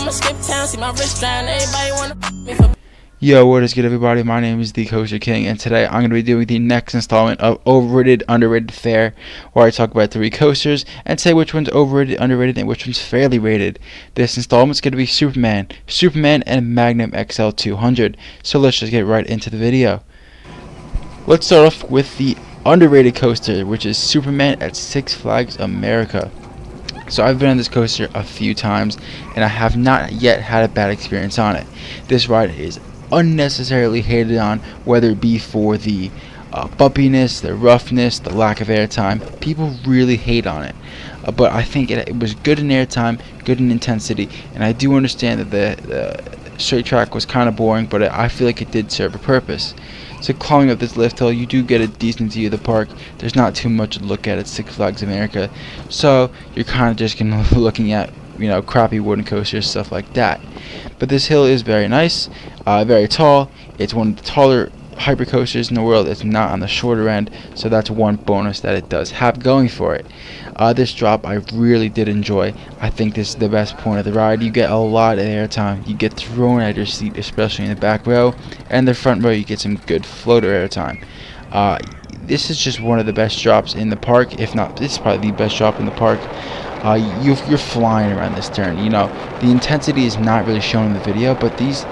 I'ma skip town, see my wrist drying. Everybody wanna me for. Yo, what is good, everybody? My name is the Kosher King, and today I'm going to be doing the next installment of Overrated, Underrated, Fair, where I talk about 3 coasters and say which one's overrated, underrated, and which one's fairly rated. This installment's going to be Superman, and Magnum XL 200. So let's just get right into the video. Let's start off with the underrated coaster, which is Superman at Six Flags America. So I've been on this coaster a few times, and I have not yet had a bad experience on it. This ride is unnecessarily hated on, whether it be for the bumpiness, the roughness, the lack of airtime. People really hate on it, but I think it was good in airtime, good in intensity, and I do understand that the straight track was kind of boring, but I feel like it did serve a purpose. So climbing up this lift hill, you do get a decent view of the park. There's not too much to look at Six Flags America, so you're kind of just gonna be looking at, you know, crappy wooden coasters, stuff like that. But this hill is very nice, very tall. It's one of the taller hyper coasters in the world. It's not on the shorter end, so that's one bonus that it does have going for it. This drop I really did enjoy. I think this is the best point of the ride. You get a lot of airtime. You get thrown out of your seat, especially in the back row, and the front row you get some good floater airtime. This is just one of the best drops in the park, if not, this is probably the best drop in the park. You're flying around this turn. You know, the intensity is not really shown in the video, but this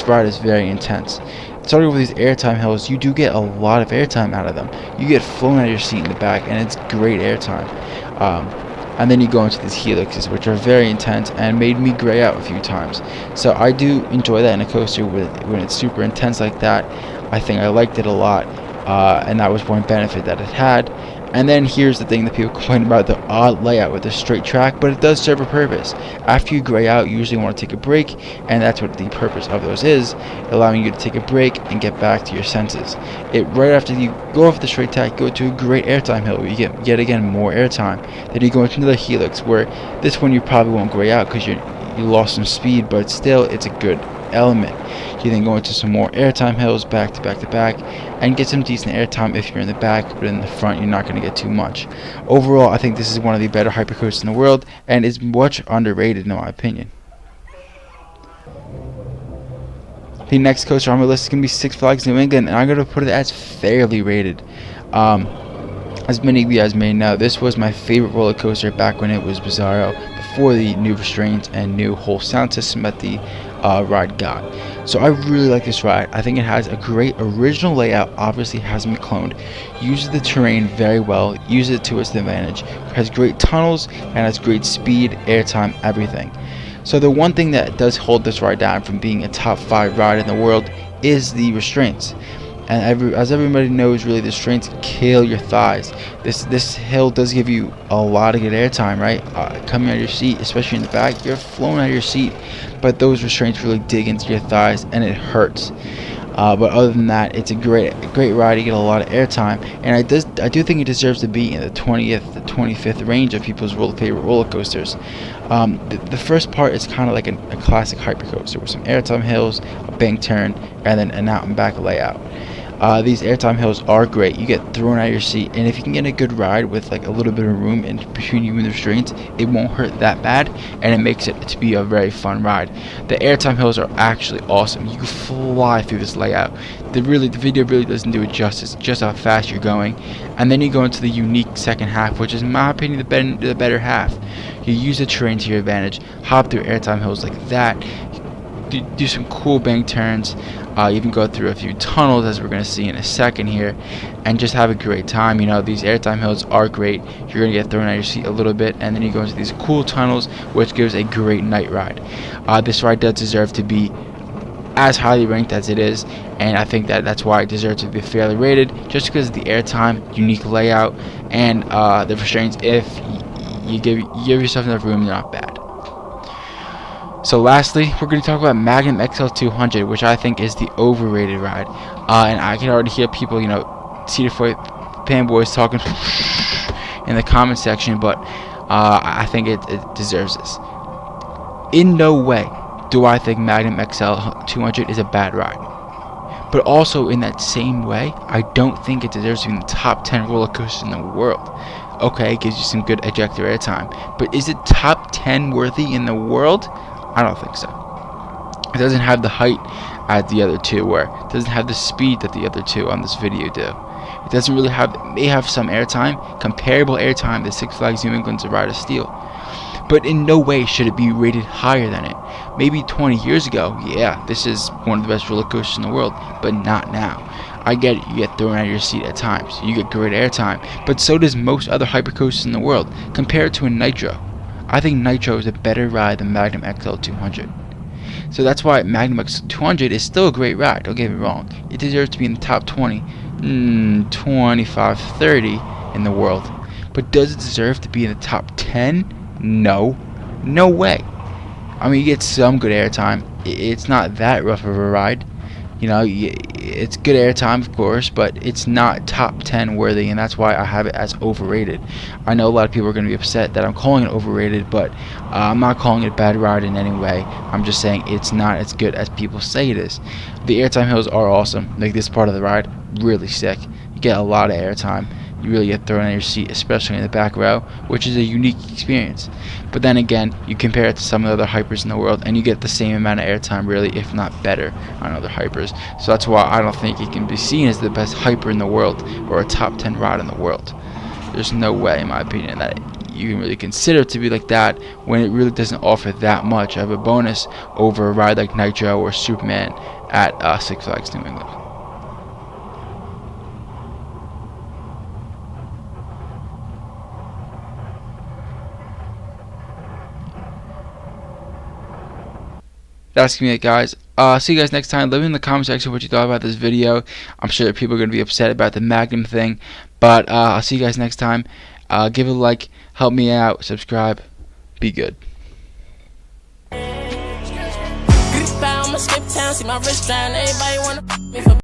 ride is very intense. Starting with these airtime hills, you do get a lot of airtime out of them. You get flown out of your seat in the back, and it's great airtime. And then you go into these helixes, which are very intense and made me gray out a few times. So I do enjoy that in a coaster when it's super intense like that. I think I liked it a lot, and that was one benefit that it had. And then here's the thing that people complain about, the odd layout with the straight track, but it does serve a purpose. After you gray out, you usually want to take a break, and that's what the purpose of those is, allowing you to take a break and get back to your senses. Right after you go off the straight track, go to a great airtime hill where you get yet again more airtime. Then you go into the helix, where this one you probably won't gray out because you lost some speed, but still it's a good element. You then go into some more airtime hills back to back to back and get some decent airtime if you're in the back, but in the front you're not going to get too much. Overall, I think this is one of the better hypercoasters in the world and is much underrated in my opinion. The next coaster on my list is going to be Six Flags New England, and I'm going to put it as fairly rated. As many of you guys may know, this was my favorite roller coaster back when it was Bizarro, before the new restraints and new whole sound system that the ride got. So I really like this ride. I think it has a great original layout, obviously hasn't been cloned, uses the terrain very well, uses it to its advantage, has great tunnels, and has great speed, airtime, everything. So the one thing that does hold this ride down from being a top 5 ride in the world is the restraints. And as everybody knows, really, the restraints kill your thighs. This hill does give you a lot of good airtime, right? Coming out of your seat, especially in the back, you're flown out of your seat, but those restraints really dig into your thighs, and it hurts. But other than that, it's a great ride. You get a lot of airtime, and I do think it deserves to be in the 20th to 25th range of people's favorite roller coasters. The first part is kind of like a classic hypercoaster with some airtime hills, a bank turn, and then an out and back layout. These airtime hills are great. You get thrown out of your seat, and if you can get a good ride with like a little bit of room in between you and the restraints, it won't hurt that bad, and it makes it to be a very fun ride. The airtime hills are actually awesome. You can fly through this layout. The video really doesn't do it justice, just how fast you're going. And then you go into the unique second half, which is in my opinion the better half. You use the terrain to your advantage, hop through airtime hills like that, do some cool bank turns, even go through a few tunnels, as we're going to see in a second here, and just have a great time. You know, these airtime hills are great. You're going to get thrown out of your seat a little bit, and then you go into these cool tunnels, which gives a great night ride. This ride does deserve to be as highly ranked as it is, and I think that's why it deserves to be fairly rated, just because of the airtime, unique layout, and the restraints. If you give yourself enough room, they're not bad. So lastly, we're going to talk about Magnum XL 200, which I think is the overrated ride. And I can already hear people, you know, Cedar Point fanboys talking in the comment section, but I think it deserves this. In no way do I think Magnum XL 200 is a bad ride. But also in that same way, I don't think it deserves to be in the top 10 roller coasters in the world. Okay, it gives you some good ejector airtime, but is it top 10 worthy in the world? I don't think so. It doesn't have the height at the other two, or it doesn't have the speed that the other two on this video do. It doesn't really have, it may have some airtime, comparable airtime to Six Flags New England's A Ride of Steel, but in no way should it be rated higher than it. Maybe 20 years ago, yeah, this is one of the best roller coasters in the world, but not now. I get it, you get thrown out of your seat at times, you get great airtime, but so does most other hypercoasters in the world, compared to a Nitro. I think Nitro is a better ride than Magnum XL 200. So that's why Magnum XL 200 is still a great ride, don't get me wrong. It deserves to be in the top 20, 25, 30 in the world. But does it deserve to be in the top 10? No. No way. I mean, you get some good airtime. It's not that rough of a ride. You know, it's good airtime, of course, but it's not top 10 worthy, and that's why I have it as overrated. I know a lot of people are going to be upset that I'm calling it overrated, but I'm not calling it a bad ride in any way. I'm just saying it's not as good as people say it is. The airtime hills are awesome. Like, this part of the ride, really sick. You get a lot of airtime. You really get thrown in your seat, especially in the back row, which is a unique experience. But then again, you compare it to some of the other hypers in the world, and you get the same amount of airtime, really, if not better, on other hypers. So that's why I don't think it can be seen as the best hyper in the world, or a top 10 ride in the world. There's no way, in my opinion, that you can really consider it to be like that, when it really doesn't offer that much of a bonus over a ride like Nitro or Superman at Six Flags New England. That's gonna be it, guys. See you guys next time. Let me in the comment section what you thought about this video. I'm sure that people are gonna be upset about the Magnum thing, but I'll see you guys next time. Give it a like, help me out, subscribe, be good. Skip town, see my wrist trying, everybody wanna me for